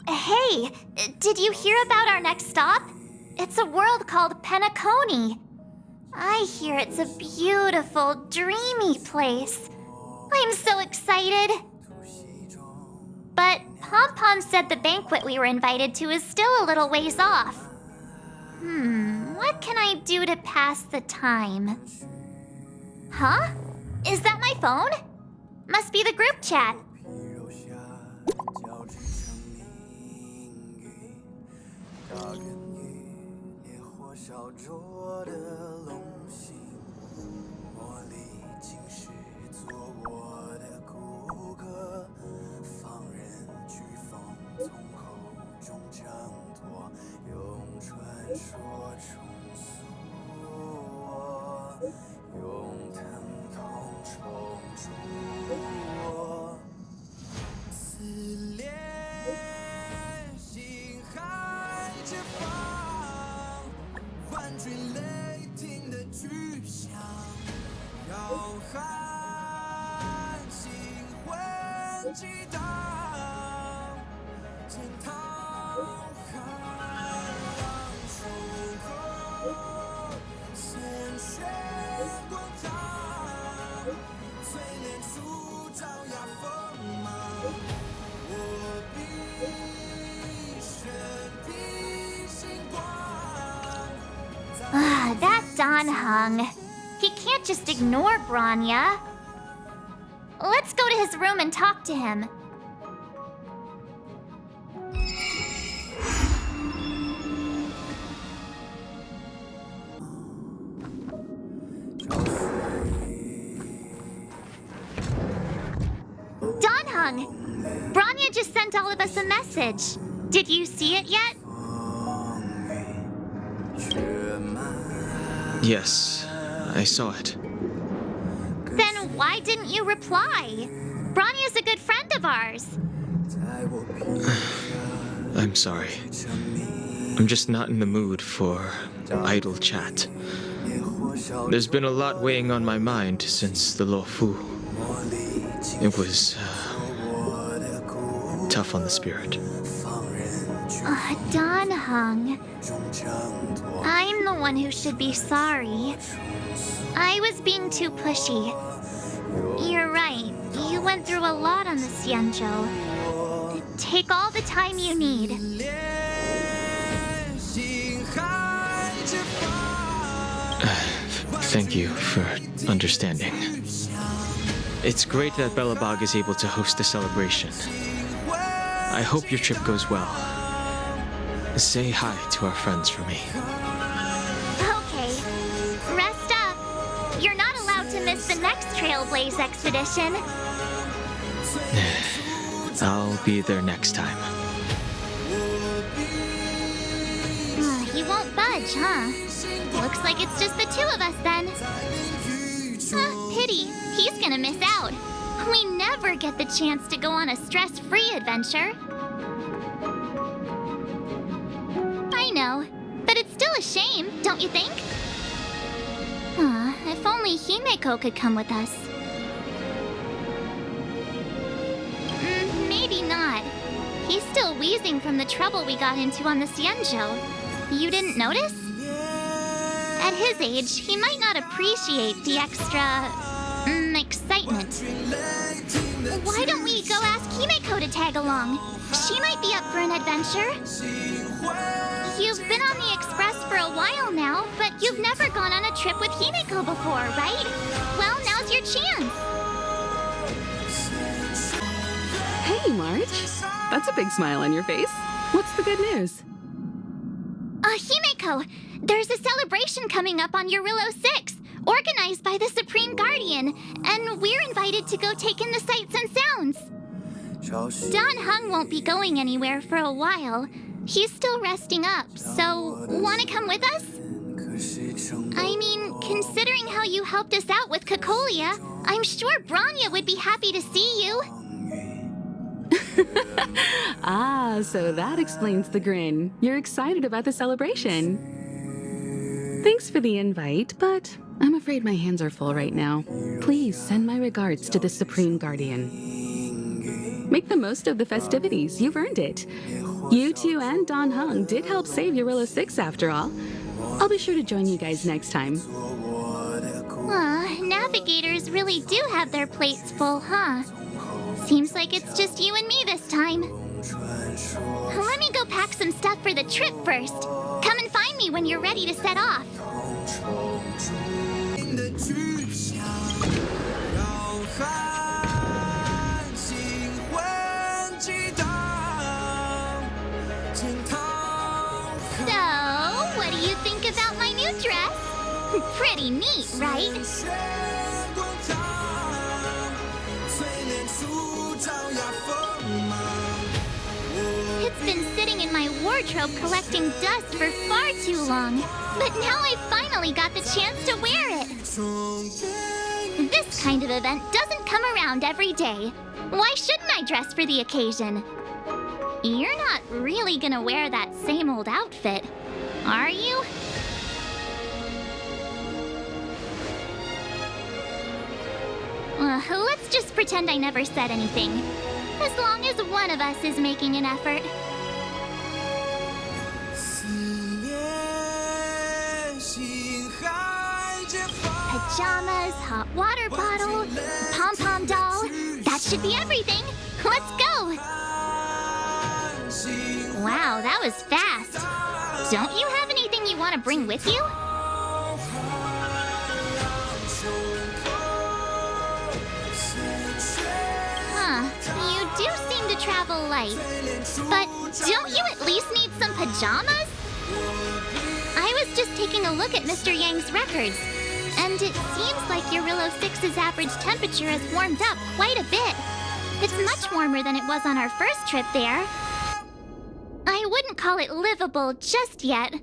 Hey, did you hear about our next stop? It's a world called Penacony. I hear it's a beautiful, dreamy place. I'm so excited. But Pom Pom said the banquet we were invited to is still a little ways off. What can I do to pass the time? Huh? Is that my phone? Must be the group chat. That Don Hung. He can't just ignore Branya. Let's go to his room and talk to him. Don Hung! Branya just sent all of us a message. Did you see it yet? Yes, I saw it. Then why didn't you reply? Branya's a good friend of ours. I'm sorry. I'm just not in the mood for idle chat. There's been a lot weighing on my mind since the Luofu. It was tough on the spirit. Don Hung. I'm the one who should be sorry. I was being too pushy. You're right. You went through a lot on the Xianzhou. Take all the time you need. Thank you for understanding. It's great that Belobog is able to host a celebration. I hope your trip goes well. Say hi to our friends for me. Okay. Rest up. You're not allowed to miss the next Trailblaze expedition. I'll be there next time. He won't budge, huh? Looks like it's just the two of us then. Pity. He's gonna miss out. We never get the chance to go on a stress-free adventure. I know, but it's still a shame, don't you think? If only Himeko could come with us. Maybe not. He's still wheezing from the trouble we got into on the Xianzhou. You didn't notice? At his age, he might not appreciate the extra... excitement. Why don't we go ask Himeko to tag along? She might be up for an adventure. You've been on the Express for a while now, but you've never gone on a trip with Himeko before, right? Well, now's your chance. Hey, March. That's a big smile on your face. What's the good news? Himeko, there's a celebration coming up on Eurillo 6, organized by the Supreme Guardian, and we're invited to go take in the sights and sounds. Don Hung won't be going anywhere for a while. He's still resting up, so wanna come with us? I mean, considering how you helped us out with Cocolia, I'm sure Branya would be happy to see you. So that explains the grin. You're excited about the celebration. Thanks for the invite, but I'm afraid my hands are full right now. Please send my regards to the Supreme Guardian. Make the most of the festivities. You've earned it. You two and Don Hung did help save Eurilla 6 after all. I'll be sure to join you guys next time. Navigators really do have their plates full, huh? Seems like it's just you and me this time. Let me go pack some stuff for the trip first. Come and find me when you're ready to set off. So, what do you think about my new dress? Pretty neat, right? It's been sitting in my wardrobe collecting dust for far too long. But now I finally got the chance to wear it. This kind of event doesn't come around every day. Why shouldn't I dress for the occasion? You're not really gonna wear that same old outfit, are you? Let's just pretend I never said anything. As long as one of us is making an effort. Pajamas, hot water bottle, pom-pom doll. That should be everything. Let's go! Wow, that was fast. Don't you have anything you want to bring with you? You do seem to travel light. But don't you at least need some pajamas? I was just taking a look at Mr. Yang's records, and it seems like Eurilla 6's average temperature has warmed up quite a bit. It's much warmer than it was on our first trip there. I wouldn't call it livable just yet,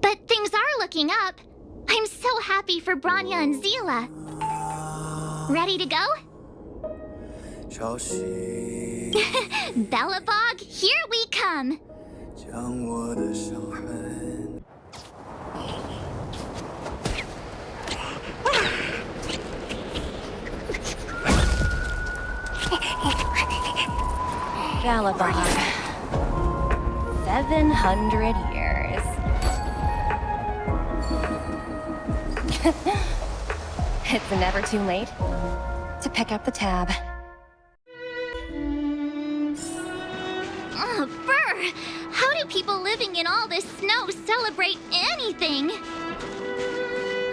but things are looking up. I'm so happy for Branya and Zila. Ready to go? Bellabog, here we come! Bellabog. 700 years. It's never too late to pick up the tab. Brr! How do people living in all this snow celebrate anything?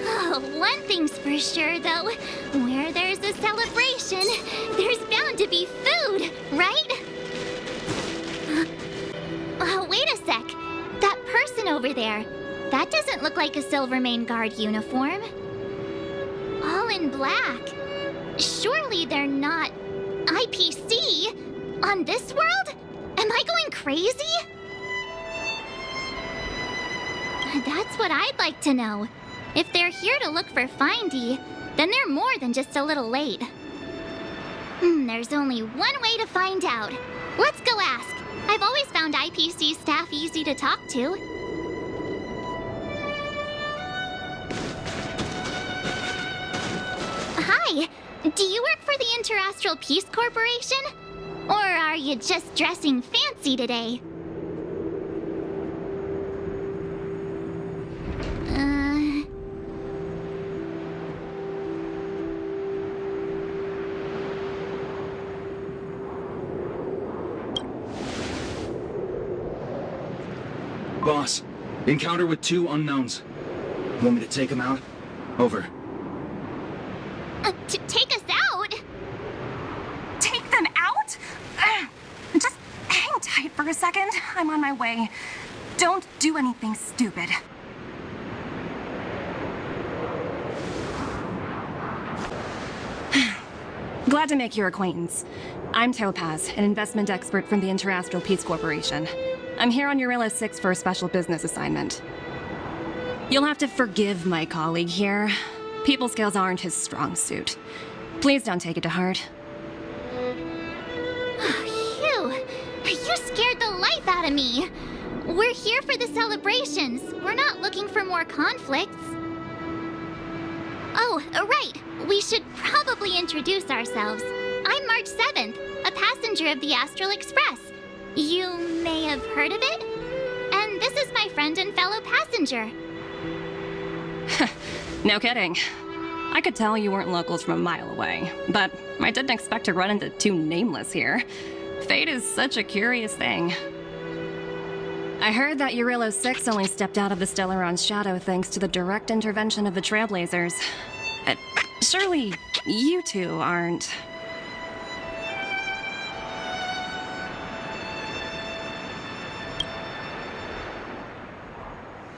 Oh, one thing's for sure, though. Where there's a celebration, there's bound to be food, right? Oh, wait a sec. That person over there, that doesn't look like a Silvermane Guard uniform. All in black. Surely they're not IPC on this world? Am I going crazy? That's what I'd like to know. If they're here to look for Findy, then they're more than just a little late. There's only one way to find out. Let's go ask. I've always found IPC staff easy to talk to. Hi, do you work for the Interastral Peace Corporation? Or are you just dressing fancy today? Boss, encounter with 2 unknowns. Want me to take them out? Over. To take us out? Take them out? Just hang tight for a second. I'm on my way. Don't do anything stupid. Glad to make your acquaintance. I'm Topaz, an investment expert from the Interastral Peace Corporation. I'm here on Eurilla 6 for a special business assignment. You'll have to forgive my colleague here. People skills aren't his strong suit. Please don't take it to heart. Phew! You scared the life out of me! We're here for the celebrations. We're not looking for more conflicts. Oh, right. We should probably introduce ourselves. I'm March 7th, a passenger of the Astral Express. You may have heard of it? And this is my friend and fellow passenger. No kidding. I could tell you weren't locals from a mile away, but I didn't expect to run into two nameless here. Fate is such a curious thing. I heard that Eurilo 6 only stepped out of the Stellaron's shadow thanks to the direct intervention of the Trailblazers. Surely you two aren't...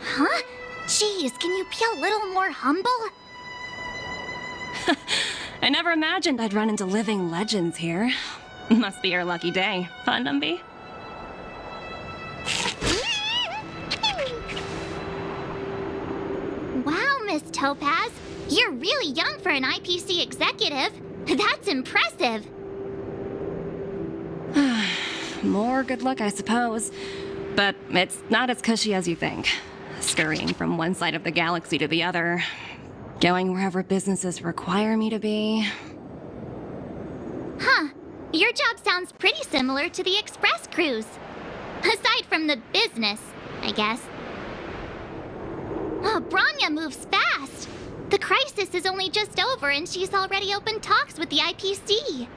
Huh? Jeez, can you be a little more humble? I never imagined I'd run into living legends here. Must be your lucky day, huh, Numby? Wow, Miss Topaz. You're really young for an IPC executive. That's impressive. More good luck, I suppose. But it's not as cushy as you think. Scurrying from one side of the galaxy to the other. Going wherever businesses require me to be. Huh. Your job sounds pretty similar to the express cruise. Aside from the business, I guess. Oh, Branya moves fast. The crisis is only just over and she's already opened talks with the IPC.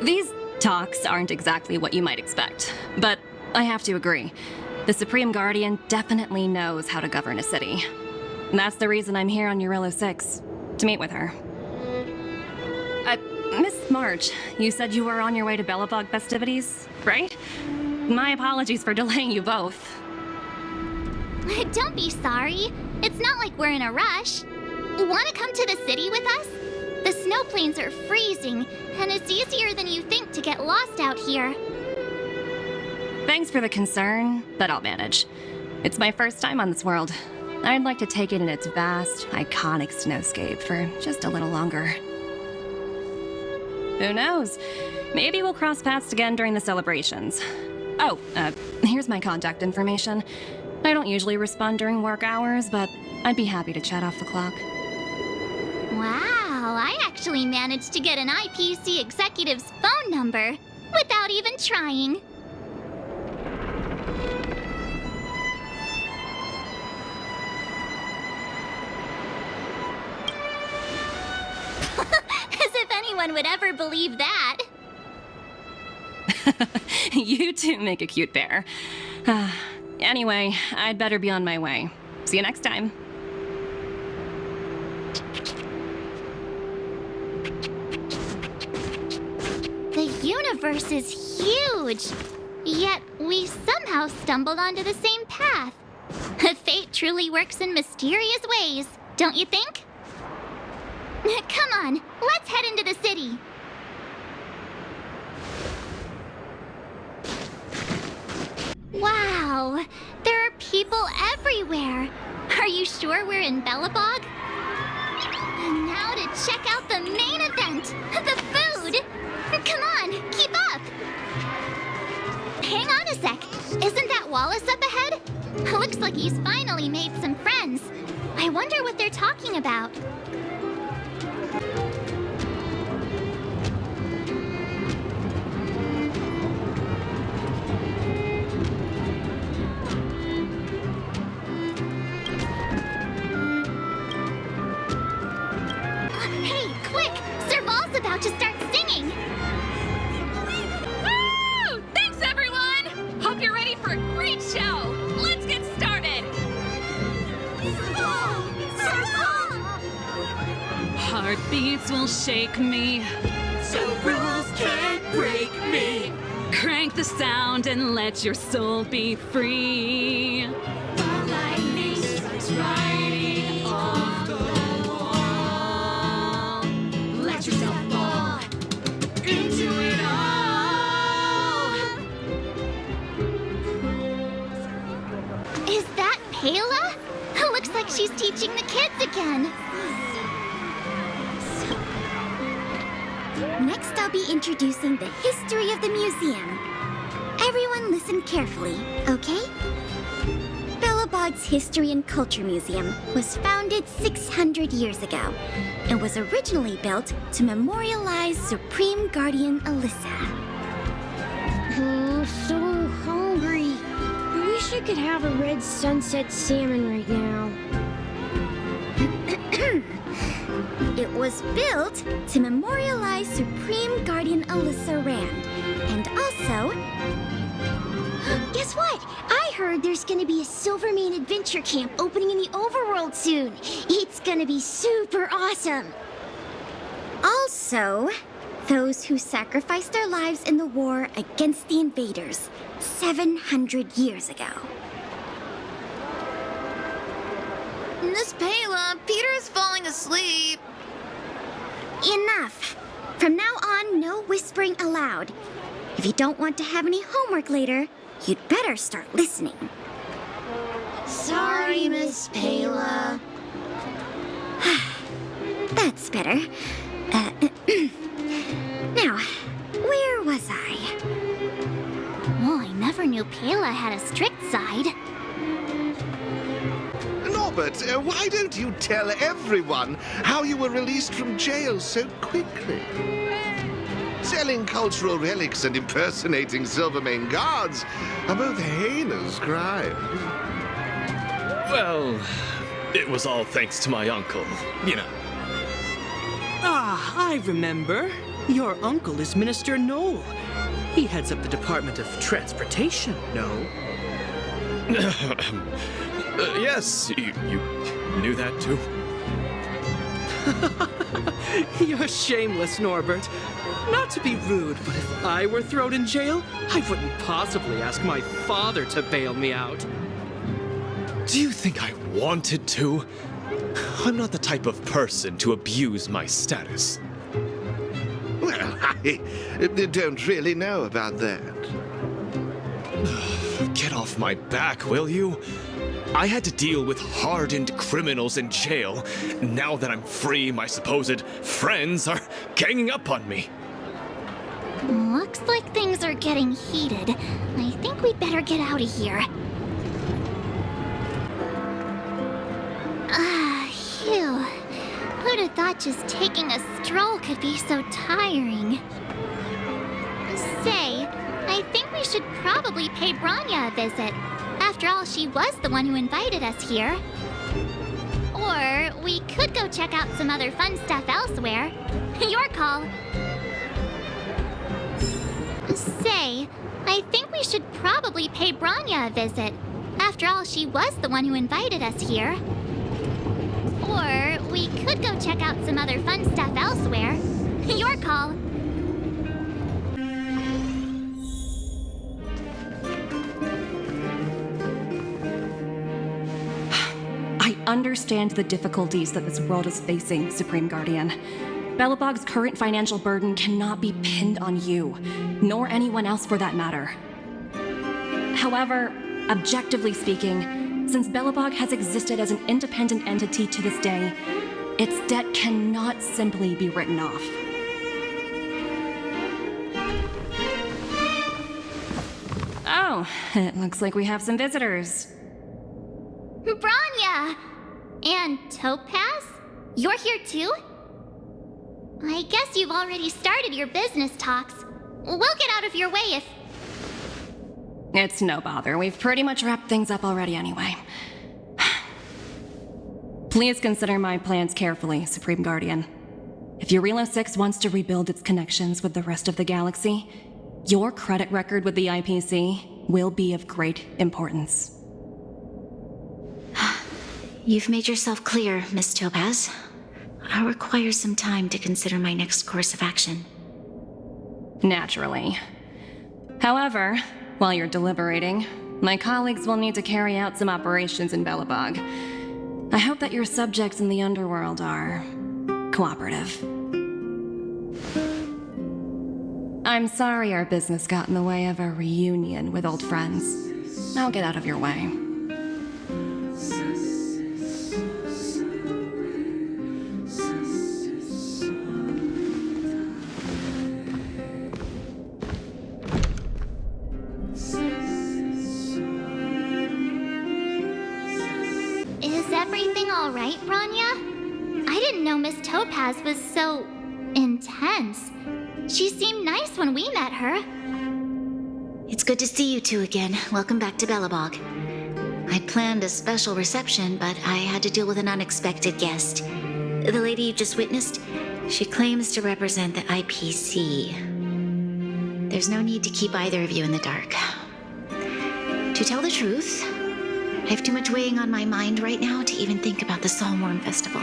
These talks aren't exactly what you might expect, but I have to agree. The Supreme Guardian definitely knows how to govern a city. And that's the reason I'm here on Eurilo 6, to meet with her. Miss March, you said you were on your way to Belobog festivities, right? My apologies for delaying you both. Don't be sorry. It's not like we're in a rush. Want to come to the city with us? The snow plains are freezing, and it's easier than you think to get lost out here. Thanks for the concern, but I'll manage. It's my first time on this world. I'd like to take it in its vast, iconic snowscape for just a little longer. Who knows? Maybe we'll cross paths again during the celebrations. Oh, here's my contact information. I don't usually respond during work hours, but I'd be happy to chat off the clock. Wow, I actually managed to get an IPC executive's phone number without even trying. As if anyone would ever believe that. You two make a cute pair. Anyway, I'd better be on my way. See you next time. The universe is huge, yet we somehow stumbled onto the same path. Fate truly works in mysterious ways, don't you think? Come on, let's head into the city. Wow, there are people everywhere. Are you sure we're in Belobog? And now to check out the main event, the food. Come on, keep up. Hang on a sec. Isn't that Wallace up ahead? Looks like he's finally made some friends. I wonder what they're talking about. Hey, quick! Serval's about to start singing! Woo! Thanks, everyone! Hope you're ready for a great show! Let's get started! Heartbeats will shake me. So rules can't break me. Crank the sound and let your soul be free. The lightning strikes right off the wall. Let yourself fall into it all. Is that Pela? Looks like she's teaching the kids again. Next, I'll be introducing the history of the museum. Everyone listen carefully, okay? Belobog Belobog's History and Culture Museum was founded 600 years ago and was originally built to memorialize Supreme Guardian Alyssa. I'm so hungry. I wish I could have a red sunset salmon right now. It was built to memorialize Supreme Guardian Alyssa Rand, and also... Guess what? I heard there's gonna be a Silvermane adventure camp opening in the overworld soon. It's gonna be super awesome. Also, those who sacrificed their lives in the war against the invaders 700 years ago. Miss Payla, Peter's falling asleep. Enough! From now on, no whispering allowed. If you don't want to have any homework later, you'd better start listening. Sorry, Miss Payla. That's better. Now, where was I? Oh, I never knew Payla had a strict side. Norbert, why don't you tell everyone how you were released from jail so quickly? Selling cultural relics and impersonating Silvermane guards are both heinous crimes. Well, it was all thanks to my uncle, you know. Ah, I remember. Your uncle is Minister Knoll. He heads up the Department of Transportation, no? Yes, you knew that too? You're shameless, Norbert. Not to be rude, but if I were thrown in jail, I wouldn't possibly ask my father to bail me out. Do you think I wanted to? I'm not the type of person to abuse my status. Well, I don't really know about that. Get off my back, will you? I had to deal with hardened criminals in jail. Now that I'm free, my supposed friends are ganging up on me. Looks like things are getting heated. I think we'd better get out of here. Phew. Who'd have thought just taking a stroll could be so tiring? Say, I think we should probably pay Branya a visit. After all, she was the one who invited us here. Or we could go check out some other fun stuff elsewhere. Your call. Say, I think we should probably pay Branya a visit. After all, she was the one who invited us here. Or we could go check out some other fun stuff elsewhere. Your call. I understand the difficulties that this world is facing, Supreme Guardian. Belobog's current financial burden cannot be pinned on you, nor anyone else for that matter. However, objectively speaking, since Belobog has existed as an independent entity to this day, its debt cannot simply be written off. Oh, it looks like we have some visitors. Branya! And Topaz? You're here too? I guess you've already started your business talks. We'll get out of your way if... It's no bother. We've pretty much wrapped things up already anyway. Please consider my plans carefully, Supreme Guardian. If Eurela 6 wants to rebuild its connections with the rest of the galaxy, your credit record with the IPC will be of great importance. You've made yourself clear, Miss Topaz. I'll require some time to consider my next course of action. Naturally. However, while you're deliberating, my colleagues will need to carry out some operations in Belobog. I hope that your subjects in the underworld are cooperative. I'm sorry our business got in the way of a reunion with old friends. I'll get out of your way. everything all right, Branya? I didn't know Miss Topaz was so intense. She seemed nice when we met her. It's good to see you two again. Welcome back to Belobog. I'd planned a special reception, but I had to deal with an unexpected guest. The lady you just witnessed, she claims to represent the IPC. There's no need to keep either of you in the dark. To tell the truth, I have too much weighing on my mind right now to even think about the Saltworm Festival.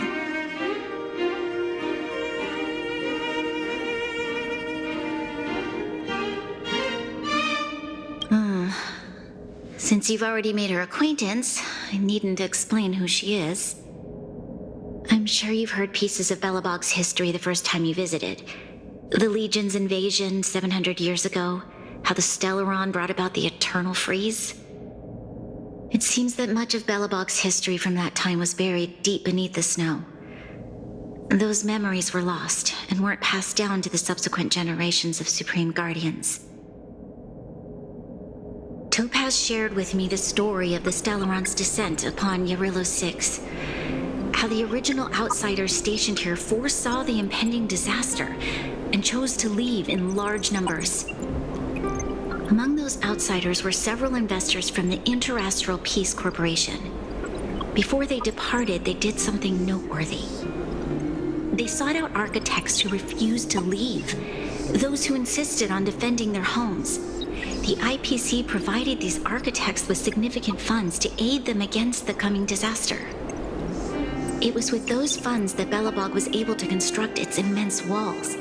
Since you've already made her acquaintance, I needn't explain who she is. I'm sure you've heard pieces of Belobog's history the first time you visited. The Legion's invasion 700 years ago, how the Stellaron brought about the Eternal Freeze. It seems that much of Belobog's history from that time was buried deep beneath the snow. Those memories were lost and weren't passed down to the subsequent generations of Supreme Guardians. Topaz shared with me the story of the Stellaron's descent upon Yarillo 6. How the original outsiders stationed here foresaw the impending disaster and chose to leave in large numbers. Among those outsiders were several investors from the Interastral Peace Corporation. Before they departed, they did something noteworthy. They sought out architects who refused to leave, those who insisted on defending their homes. The IPC provided these architects with significant funds to aid them against the coming disaster. It was with those funds that Belobog was able to construct its immense walls.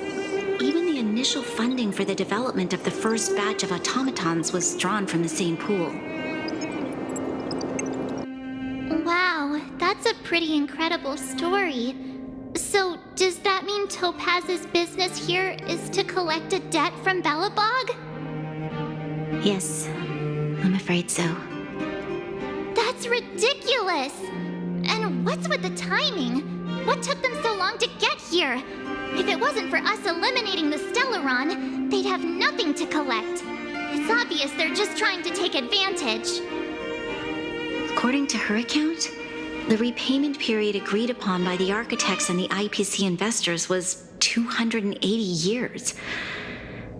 Even the initial funding for the development of the first batch of automatons was drawn from the same pool. Wow, that's a pretty incredible story. So, does that mean Topaz's business here is to collect a debt from Belobog? Yes, I'm afraid so. That's ridiculous! And what's with the timing? What took them so long to get here? If it wasn't for us eliminating the Stellaron, they'd have nothing to collect. It's obvious they're just trying to take advantage. According to her account, the repayment period agreed upon by the architects and the IPC investors was 280 years.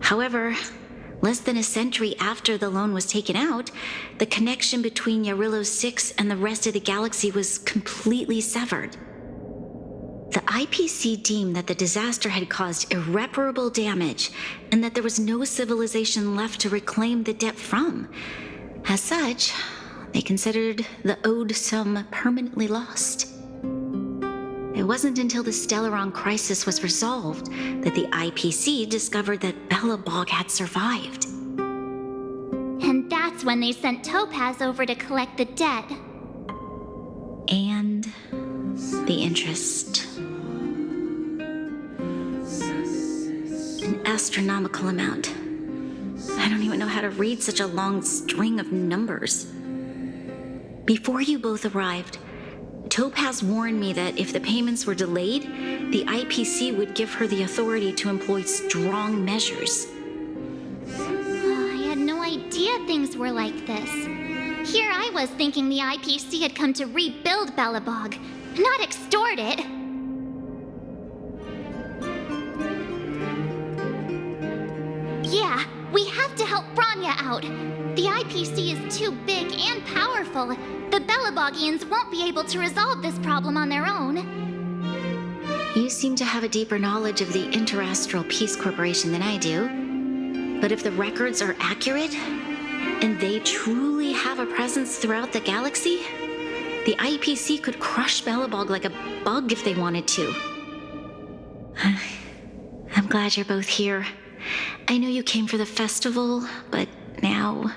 However, less than a century after the loan was taken out, the connection between Yarillo 6 and the rest of the galaxy was completely severed. The IPC deemed that the disaster had caused irreparable damage and that there was no civilization left to reclaim the debt from. As such, they considered the owed sum permanently lost. It wasn't until the Stellaron crisis was resolved that the IPC discovered that Belobog had survived. And that's when they sent Topaz over to collect the debt. And the interest. An astronomical amount. I don't even know how to read such a long string of numbers. Before you both arrived, Topaz warned me that if the payments were delayed, the IPC would give her the authority to employ strong measures. I had no idea things were like this. Here I was thinking the IPC had come to rebuild Belobog, not extort it. Yeah, we have to help Branya out. The IPC is too big and powerful. The Belobogians won't be able to resolve this problem on their own. You seem to have a deeper knowledge of the Interastral Peace Corporation than I do. But if the records are accurate, and they truly have a presence throughout the galaxy, the IPC could crush Belobog like a bug if they wanted to. I'm glad you're both here. I know you came for the festival, but now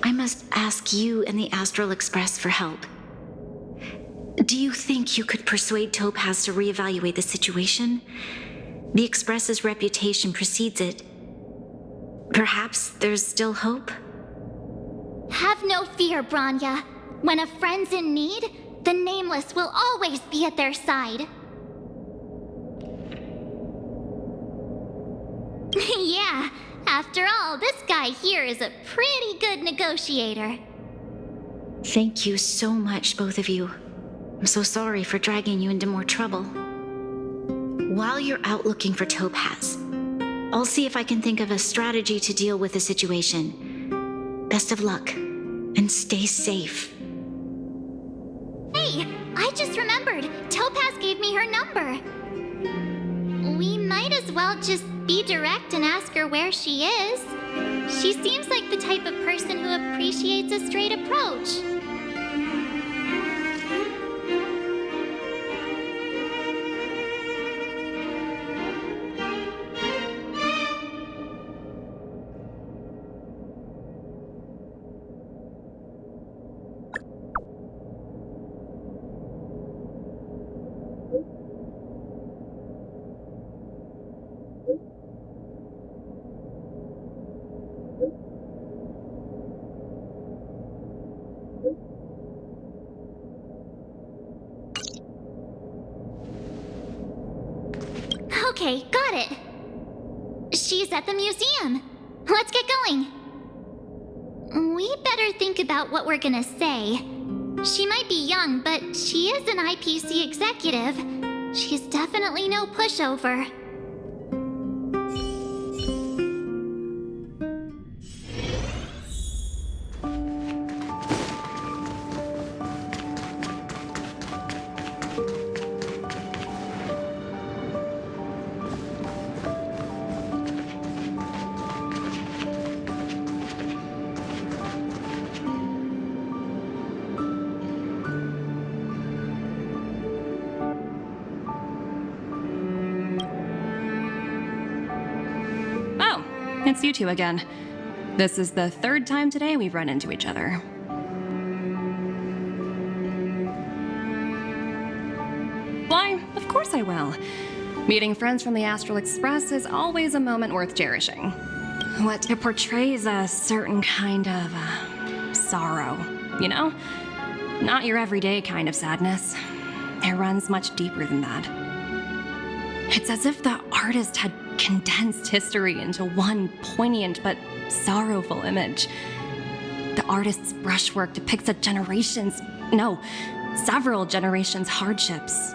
I must ask you and the Astral Express for help. Do you think you could persuade Topaz to reevaluate the situation? The Express's reputation precedes it. Perhaps there's still hope? Have no fear, Branya. When a friend's in need, the Nameless will always be at their side. Yeah, after all, this guy here is a pretty good negotiator. Thank you so much, both of you. I'm so sorry for dragging you into more trouble. While you're out looking for Topaz, I'll see if I can think of a strategy to deal with the situation. Best of luck, and stay safe. Hey, I just remembered. Topaz gave me her number. We might as well just be direct and ask her where she is. She seems like the type of person who appreciates a straight approach. Okay, got it. She's at the museum. Let's get going. We better think about what we're gonna say. She might be young, but she is an IPC executive. She's definitely no pushover. It's you two again. This is the third time today we've run into each other. Why, of course I will. Meeting friends from the Astral Express is always a moment worth cherishing. What it portrays a certain kind of sorrow, you know? Not your everyday kind of sadness. It runs much deeper than that. It's as if the artist had condensed history into one poignant but sorrowful image. The artist's brushwork depicts several generations' hardships.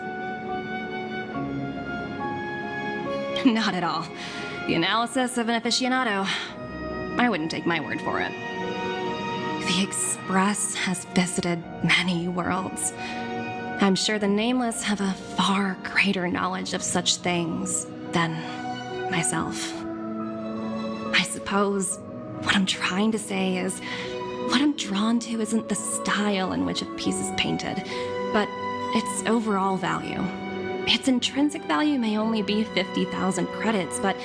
Not at all. The analysis of an aficionado. I wouldn't take my word for it. The Express has visited many worlds. I'm sure the Nameless have a far greater knowledge of such things than myself. I suppose what I'm trying to say is what I'm drawn to isn't the style in which a piece is painted, but its overall value. Its intrinsic value may only be 50,000 credits, but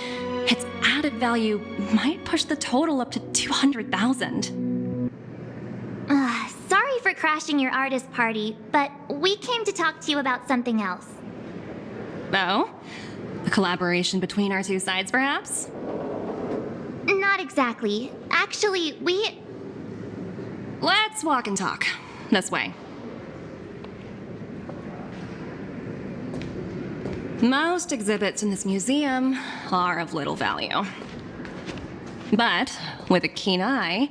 its added value might push the total up to 200,000. Sorry for crashing your artist party, but we came to talk to you about something else. Oh? A collaboration between our two sides, perhaps? Not exactly. Actually, Let's walk and talk. This way. Most exhibits in this museum are of little value. But with a keen eye,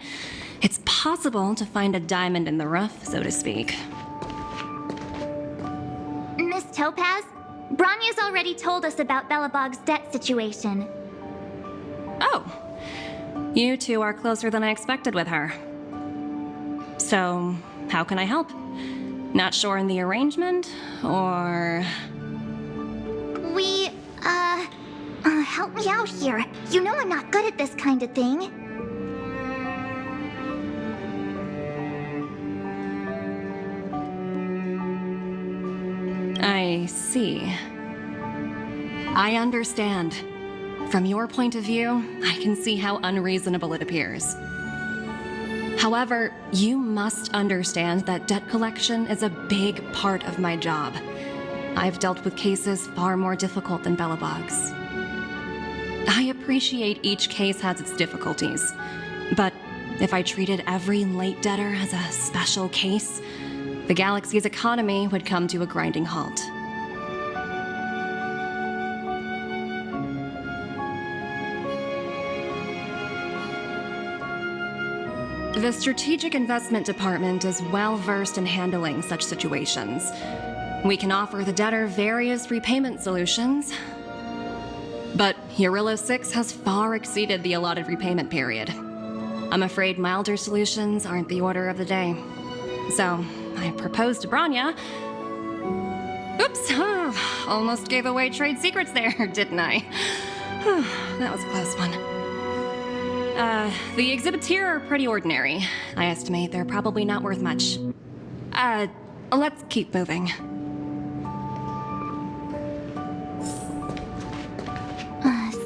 it's possible to find a diamond in the rough, so to speak. Miss Topaz, Branya's already told us about Belobog's debt situation. Oh, you two are closer than I expected with her. So, how can I help? Not sure in the arrangement, or... Help me out here. You know I'm not good at this kind of thing. I see. I understand. From your point of view, I can see how unreasonable it appears. However, you must understand that debt collection is a big part of my job. I've dealt with cases far more difficult than Belobog's. I appreciate each case has its difficulties, but if I treated every late debtor as a special case, the galaxy's economy would come to a grinding halt. The Strategic Investment Department is well versed in handling such situations. We can offer the debtor various repayment solutions. But Eurylo 6 has far exceeded the allotted repayment period. I'm afraid milder solutions aren't the order of the day. So, I proposed to Branya. Oops, almost gave away trade secrets there, didn't I? That was a close one. The exhibits here are pretty ordinary. I estimate they're probably not worth much. Let's keep moving.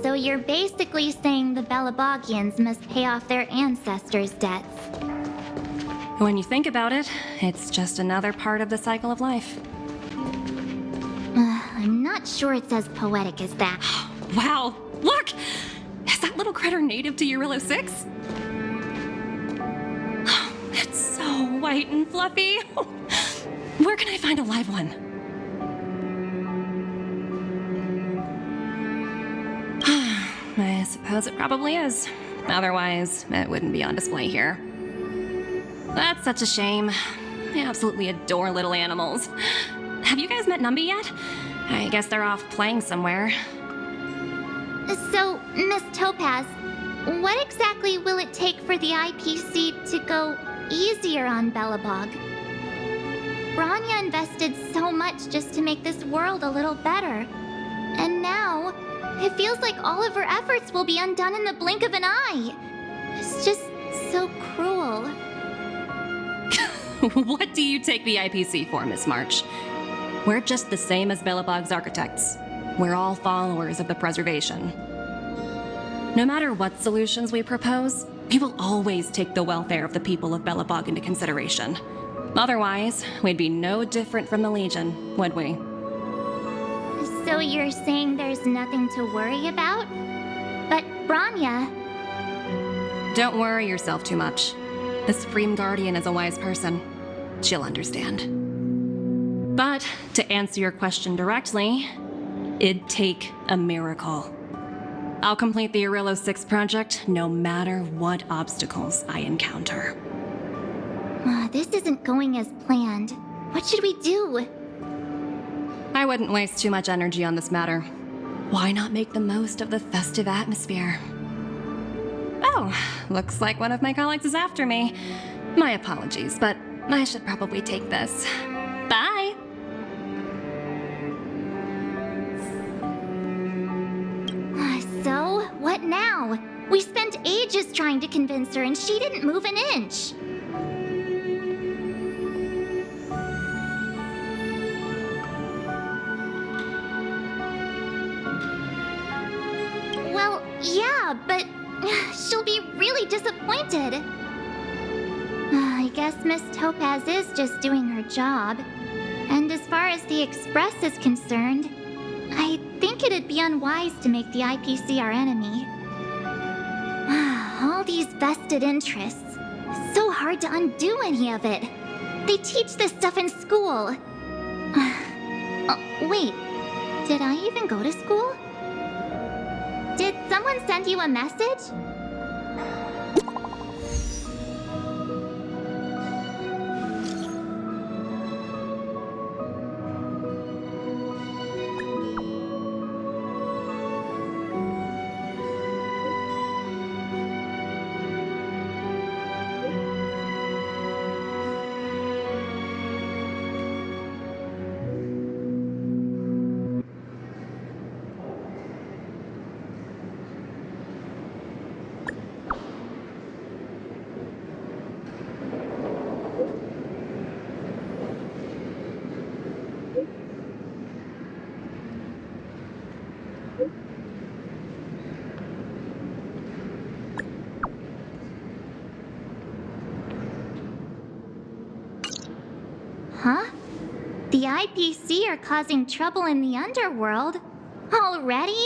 So you're basically saying the Belabogians must pay off their ancestors' debts. When you think about it, it's just another part of the cycle of life. I'm not sure it's as poetic as that. Wow, look! Is that little critter native to Eurylo 6? It's so white and fluffy. Where can I find a live one? I suppose it probably is. Otherwise, it wouldn't be on display here. That's such a shame. I absolutely adore little animals. Have you guys met Numby yet? I guess they're off playing somewhere. So, Miss Topaz, what exactly will it take for the IPC to go easier on Belobog? Branya invested so much just to make this world a little better. And now, it feels like all of her efforts will be undone in the blink of an eye. It's just so cruel. What do you take the IPC for, Miss March? We're just the same as Belobog's architects. We're all followers of the preservation. No matter what solutions we propose, we will always take the welfare of the people of Belobog into consideration. Otherwise, we'd be no different from the Legion, would we? So you're saying there's nothing to worry about? But Branya... Don't worry yourself too much. The Supreme Guardian is a wise person. She'll understand. But to answer your question directly, it'd take a miracle. I'll complete the Eurylo 6 project no matter what obstacles I encounter. This isn't going as planned. What should we do? I wouldn't waste too much energy on this matter. Why not make the most of the festive atmosphere? Oh, looks like one of my colleagues is after me. My apologies, but I should probably take this. Bye! So, what now? We spent ages trying to convince her and she didn't move an inch. Well, yeah, but she'll be really disappointed. I guess Miss Topaz is just doing her job. And as far as the Express is concerned, I think it'd be unwise to make the IPC our enemy. All these vested interests. So hard to undo any of it. They teach this stuff in school. Oh, wait. Did I even go to school? Did someone send you a message? Huh? The IPC are causing trouble in the underworld? Already?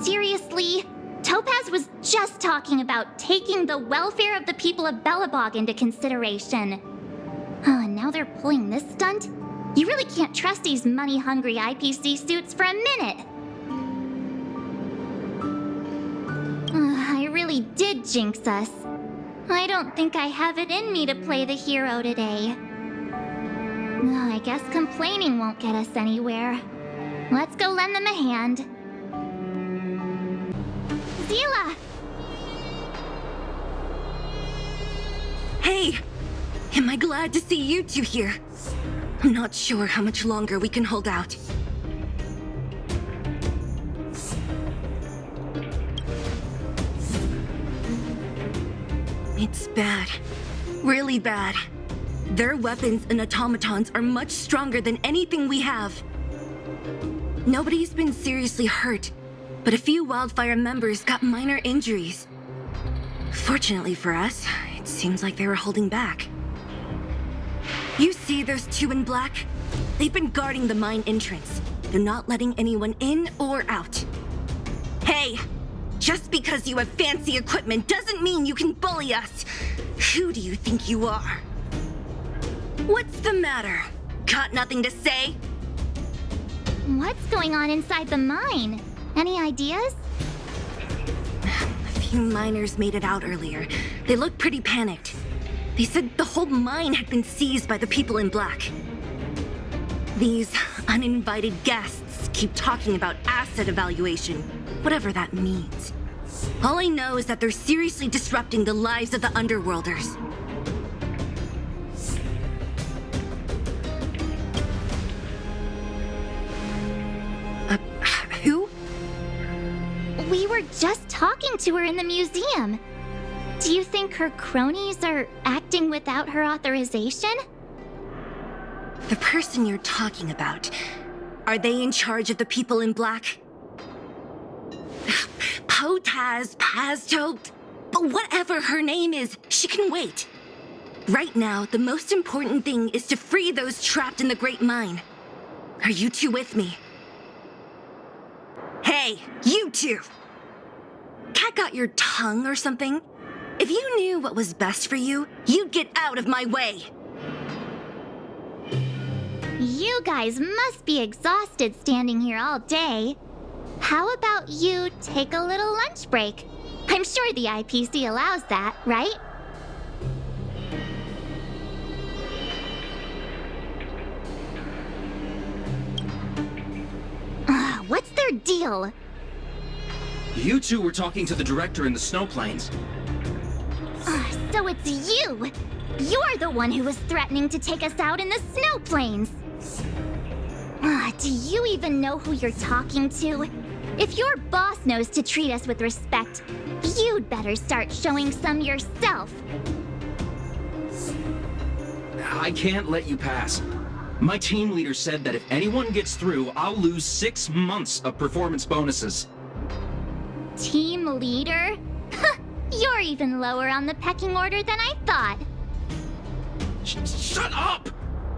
Seriously? Topaz was just talking about taking the welfare of the people of Belobog into consideration. And now they're pulling this stunt? You really can't trust these money-hungry IPC suits for a minute. I really did jinx us. I don't think I have it in me to play the hero today. I guess complaining won't get us anywhere. Let's go lend them a hand. Zila! Hey! Am I glad to see you two here? I'm not sure how much longer we can hold out. It's bad. Really bad. Their weapons and automatons are much stronger than anything we have. Nobody's been seriously hurt, but a few Wildfire members got minor injuries. Fortunately for us, it seems like they were holding back. You see those two in black? They've been guarding the mine entrance. They're not letting anyone in or out. Hey! Just because you have fancy equipment doesn't mean you can bully us! Who do you think you are? What's the matter? Got nothing to say? What's going on inside the mine? Any ideas? A few miners made it out earlier. They looked pretty panicked. They said the whole mine had been seized by the people in black. These uninvited guests keep talking about asset evaluation, whatever that means. All I know is that they're seriously disrupting the lives of the Underworlders. Who? We were just talking to her in the museum. Do you think her cronies are acting without her authorization? The person you're talking about, are they in charge of the people in black? Potaz, Pazto, but whatever her name is, she can wait. Right now, the most important thing is to free those trapped in the Great Mine. Are you two with me? Hey, you two! Cat got your tongue or something? If you knew what was best for you, you'd get out of my way. You guys must be exhausted standing here all day. How about you take a little lunch break? I'm sure the IPC allows that, right? What's their deal? You two were talking to the director in the snow plains. So it's you! You're the one who was threatening to take us out in the snow plains! Do you even know who you're talking to? If your boss knows to treat us with respect, you'd better start showing some yourself. I can't let you pass. My team leader said that if anyone gets through, I'll lose 6 months of performance bonuses. Team leader? You're even lower on the pecking order than I thought. Shut up!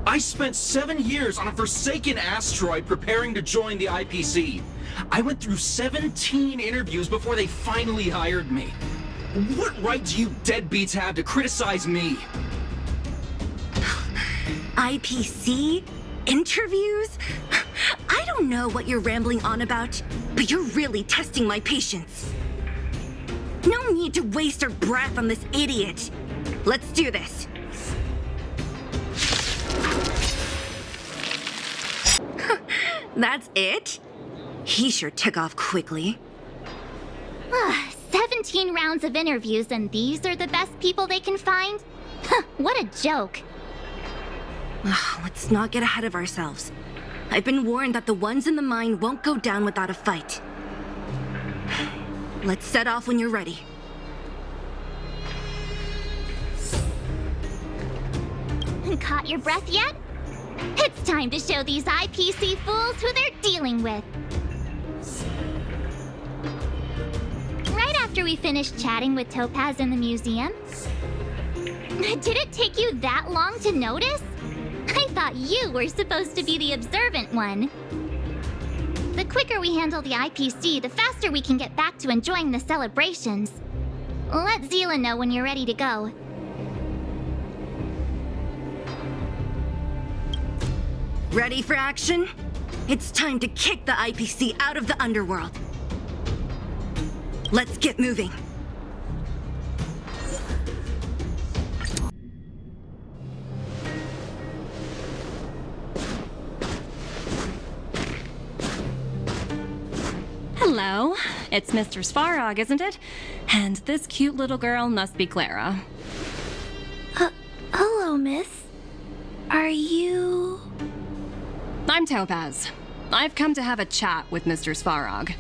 I spent 7 years on a forsaken asteroid preparing to join the IPC. I went through 17 interviews before they finally hired me. What right do you deadbeats have to criticize me? IPC? Interviews? I don't know what you're rambling on about, but you're really testing my patience. No need to waste our breath on this idiot. Let's do this. That's it? He sure took off quickly. 17 rounds of interviews and these are the best people they can find? What a joke. Let's not get ahead of ourselves. I've been warned that the ones in the mine won't go down without a fight. Let's set off when you're ready. Caught your breath yet? It's time to show these IPC fools who they're dealing with. Right after we finished chatting with Topaz in the museum. Did it take you that long to notice? I thought you were supposed to be the observant one. The quicker we handle the IPC, the faster we can get back to enjoying the celebrations. Let Zila know when you're ready to go. Ready for action? It's time to kick the IPC out of the underworld. Let's get moving. It's Mr. Svarog, isn't it? And this cute little girl must be Clara. Hello, miss. Are you... I'm Topaz. I've come to have a chat with Mr. Svarog.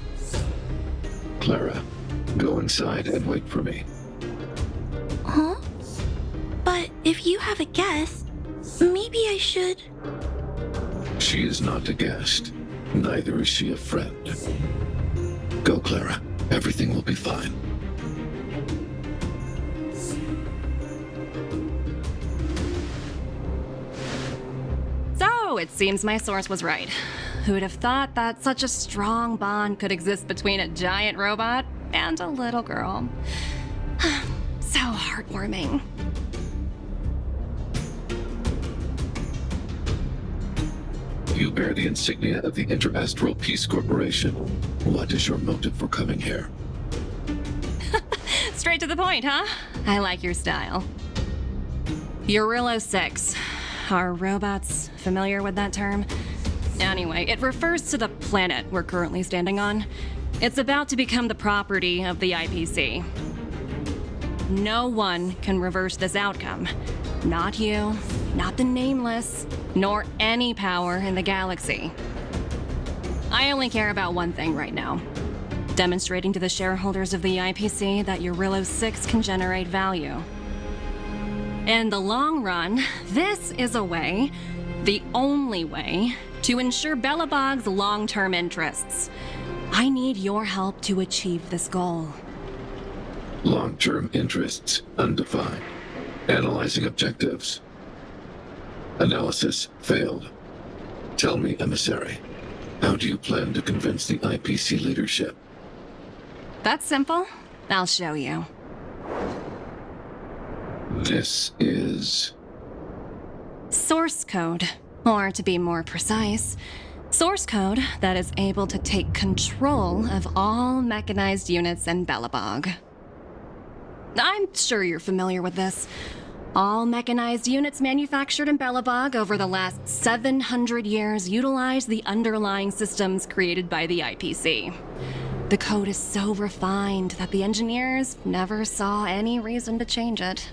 Clara, go inside and wait for me. Huh? But if you have a guest, maybe I should... She is not a guest. Neither is she a friend. Go, Clara. Everything will be fine. So, it seems my source was right. Who would have thought that such a strong bond could exist between a giant robot and a little girl? So heartwarming. You bear the insignia of the Interastral Peace Corporation. What is your motive for coming here? Straight to the point, huh? I like your style. Eurillo 6. Are robots familiar with that term? Anyway, it refers to the planet we're currently standing on. It's about to become the property of the IPC. No one can reverse this outcome. Not you, not the Nameless, nor any power in the galaxy. I only care about one thing right now. Demonstrating to the shareholders of the IPC that Eurillo 6 can generate value. In the long run, this is a way, the only way, to ensure Belobog's long-term interests. I need your help to achieve this goal. Long-term interests undefined. Analyzing objectives. Analysis failed. Tell me, emissary, how do you plan to convince the IPC leadership? That's simple. I'll show you. This is... Source code. Or to be more precise, source code that is able to take control of all mechanized units in Belobog. I'm sure you're familiar with this. All mechanized units manufactured in Belobog over the last 700 years utilize the underlying systems created by the IPC. The code is so refined that the engineers never saw any reason to change it.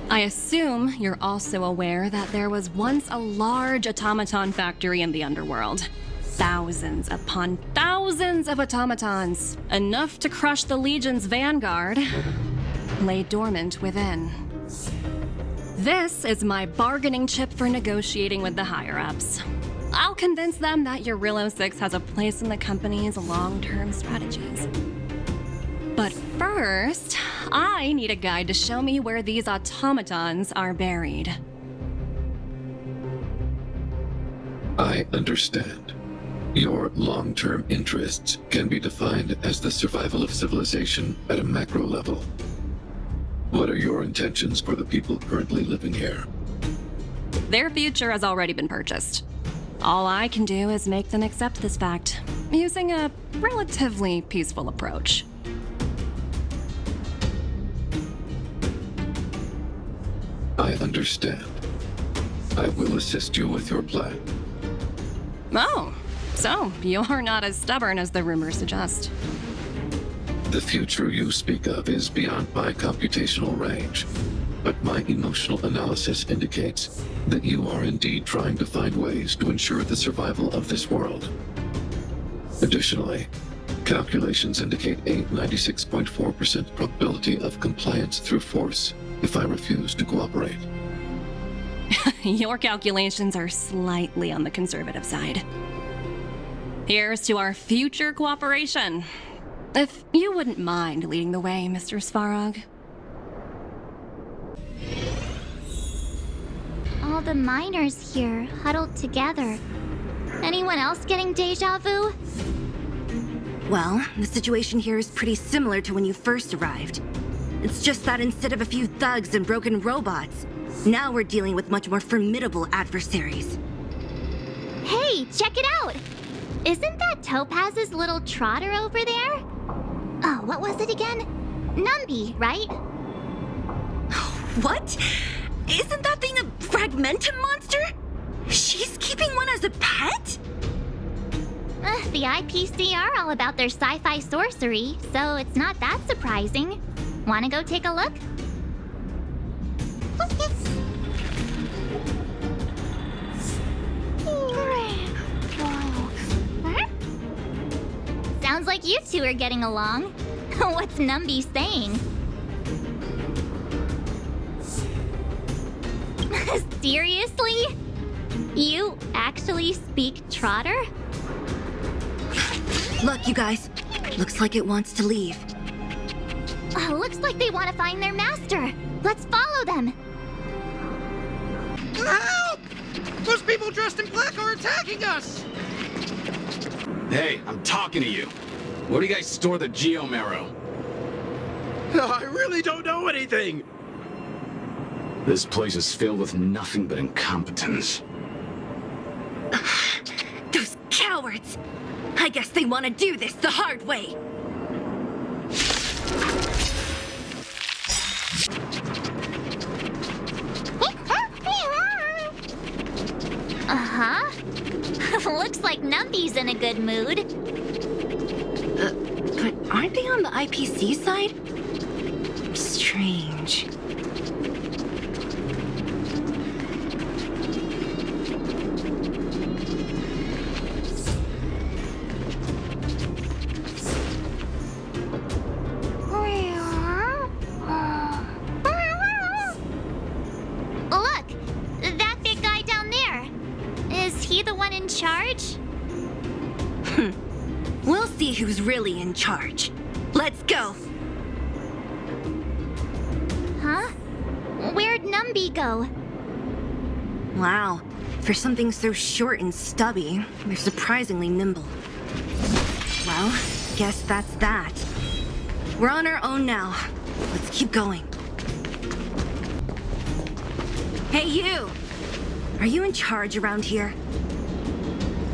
I assume you're also aware that there was once a large automaton factory in the underworld. Thousands upon thousands of automatons, enough to crush the Legion's vanguard, lay dormant within. This is my bargaining chip for negotiating with the higher-ups. I'll convince them that Eurillo 6 has a place in the company's long-term strategies. But first, I need a guide to show me where these automatons are buried. I understand. Your long-term interests can be defined as the survival of civilization at a macro level. What are your intentions for the people currently living here? Their future has already been purchased. All I can do is make them accept this fact, using a relatively peaceful approach. I understand. I will assist you with your plan. Oh, so you're not as stubborn as the rumors suggest. The future you speak of is beyond my computational range, but my emotional analysis indicates that you are indeed trying to find ways to ensure the survival of this world. Additionally, calculations indicate a 96.4% probability of compliance through force if I refuse to cooperate. Your calculations are slightly on the conservative side. Here's to our future cooperation. If you wouldn't mind leading the way, Mr. Svarog. All the miners here, huddled together. Anyone else getting deja vu? Well, the situation here is pretty similar to when you first arrived. It's just that instead of a few thugs and broken robots, now we're dealing with much more formidable adversaries. Hey, check it out! Isn't that Topaz's little trotter over there? Oh, what was it again? Numby, right? What? Isn't that thing a fragmentum monster? She's keeping one as a pet? the IPC are all about their sci-fi sorcery, so it's not that surprising. Wanna go take a look? Sounds like you two are getting along. What's Numby saying? Seriously? You actually speak Trotter? Look, you guys. Looks like it wants to leave. Looks like they want to find their master. Let's follow them. Help! Those people dressed in black are attacking us! Hey, I'm talking to you. Where do you guys store the Geomarrow? I really don't know anything! This place is filled with nothing but incompetence. Those cowards! I guess they want to do this the hard way. Uh-huh. Looks like Numby's in a good mood. But aren't they on the IPC side? Strange. Look! That big guy down there. Is he the one in charge? We'll see who's really in charge. Let's go! Huh? Where'd Numby go? Wow. For something so short and stubby, they're surprisingly nimble. Well, guess that's that. We're on our own now. Let's keep going. Hey, you! Are you in charge around here?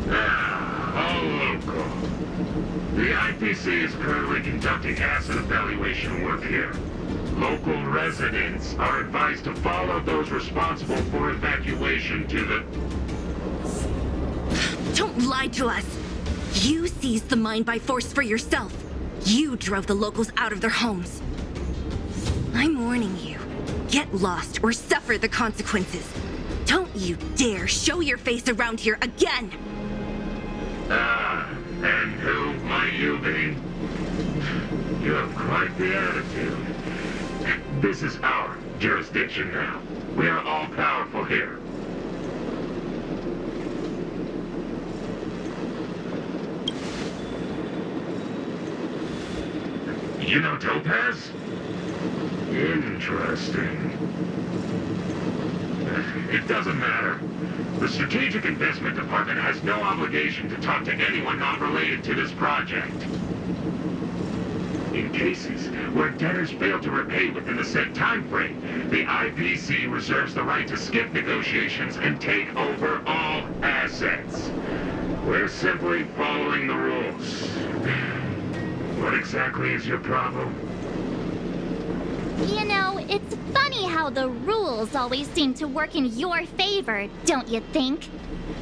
All local. The IPC is currently conducting asset evaluation work here. Local residents are advised to follow those responsible for evacuation to the... Don't lie to us! You seized the mine by force for yourself. You drove the locals out of their homes. I'm warning you. Get lost or suffer the consequences. Don't you dare show your face around here again! Ah, and who might you be? You have quite the attitude. This is our jurisdiction now. We are all powerful here. You know Topaz? Interesting. It doesn't matter. The Strategic Investment Department has no obligation to talk to anyone not related to this project. In cases where debtors fail to repay within the set time frame, the IPC reserves the right to skip negotiations and take over all assets. We're simply following the rules. What exactly is your problem? You know, it's funny how the rules always seem to work in your favor, don't you think?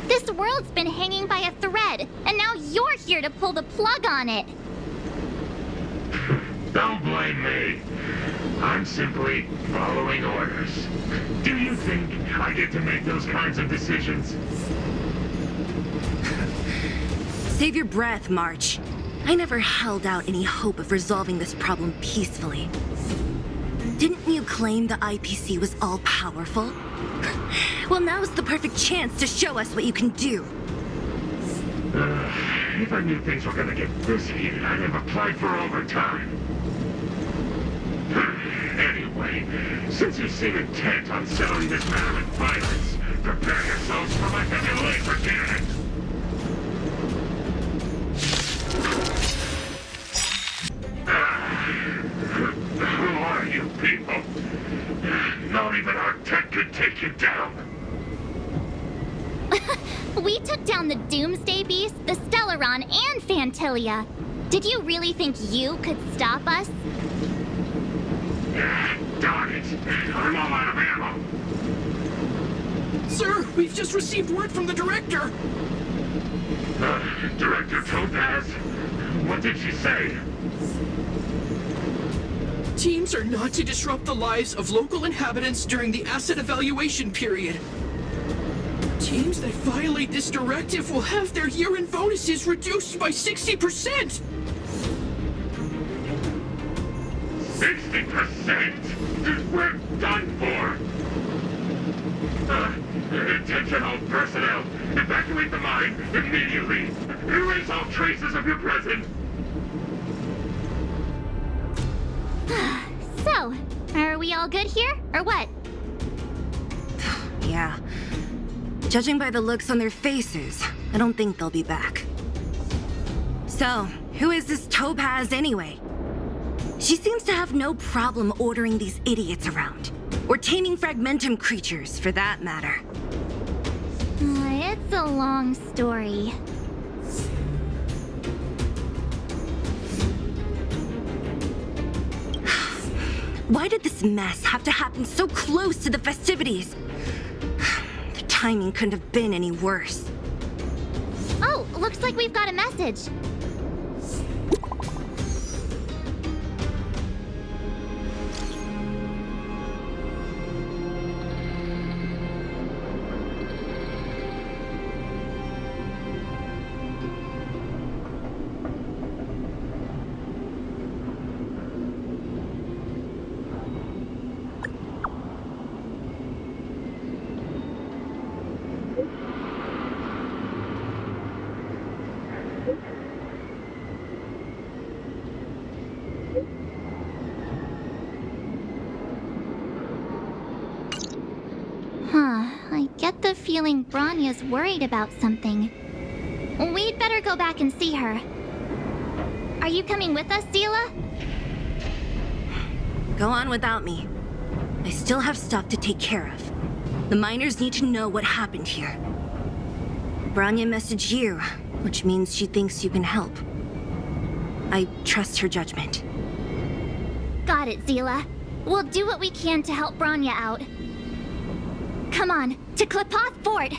This world's been hanging by a thread, and now you're here to pull the plug on it. Don't blame me. I'm simply following orders. Do you think I get to make those kinds of decisions? Save your breath, March. I never held out any hope of resolving this problem peacefully. Didn't you claim the IPC was all-powerful? Well, now's the perfect chance to show us what you can do. If I knew things were gonna get this heated, I'd have applied for overtime. Anyway, since you seem intent on settling this matter with violence, prepare yourselves for my heavy laser cannon. Who are you people? Not even our tech could take you down. We took down the Doomsday Beast, the Stellaron, and Fantilia. Did you really think you could stop us? Darn it. I'm all out of ammo. Sir, we've just received word from the director. Director Dr. Topaz? What did she say? Teams are not to disrupt the lives of local inhabitants during the asset evaluation period. Teams that violate this directive will have their year-end bonuses reduced by 60%! 60%? We're done for! Attention all personnel! Evacuate the mine immediately! Erase all traces of your presence! So, are we all good here, or what? Yeah. Judging by the looks on their faces, I don't think they'll be back. So, who is this Topaz anyway? She seems to have no problem ordering these idiots around. Or taming fragmentum creatures, for that matter. It's a long story. Why did this mess have to happen so close to the festivities? The timing couldn't have been any worse. Oh, looks like we've got a message. I get the feeling Bronya's worried about something. We'd better go back and see her. Are you coming with us, Zila? Go on without me. I still have stuff to take care of. The miners need to know what happened here. Bronya messaged you, which means she thinks you can help. I trust her judgment. Got it, Zila. We'll do what we can to help Bronya out. Come on, to Klipoth Fort!